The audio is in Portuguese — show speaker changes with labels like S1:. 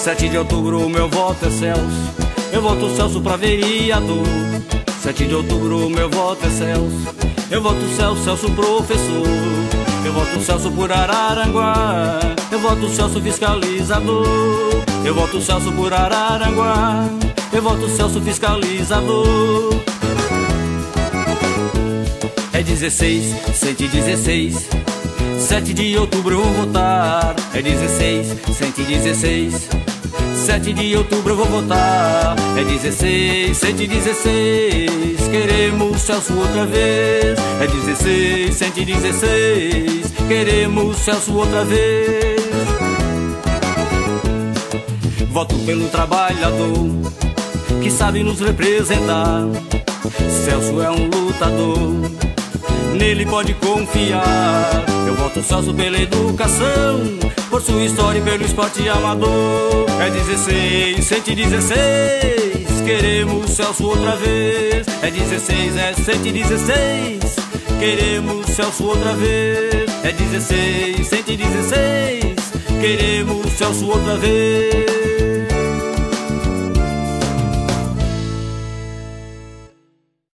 S1: 7 de outubro o meu voto é Celso, eu voto Celso pra vereador. 7 de outubro meu voto é Celso, eu voto Celso, Celso professor. Eu voto Celso por Araranguá, eu voto Celso fiscalizador. Eu voto Celso por Araranguá, eu voto Celso fiscalizador. É 16, 116, 7 de outubro eu vou votar. É 16, 116, 7 de outubro eu vou votar. É 16, 116, queremos Celso outra vez. É 16, 116, queremos Celso outra vez. Voto pelo trabalhador que sabe nos representar. Celso é um lutador, nele pode confiar. Eu voto Celso pela educação, por sua história e pelo esporte amador. É 16, 116, queremos Celso outra vez. É 16, é 116, queremos Celso outra vez. É 16, 116, queremos Celso outra vez.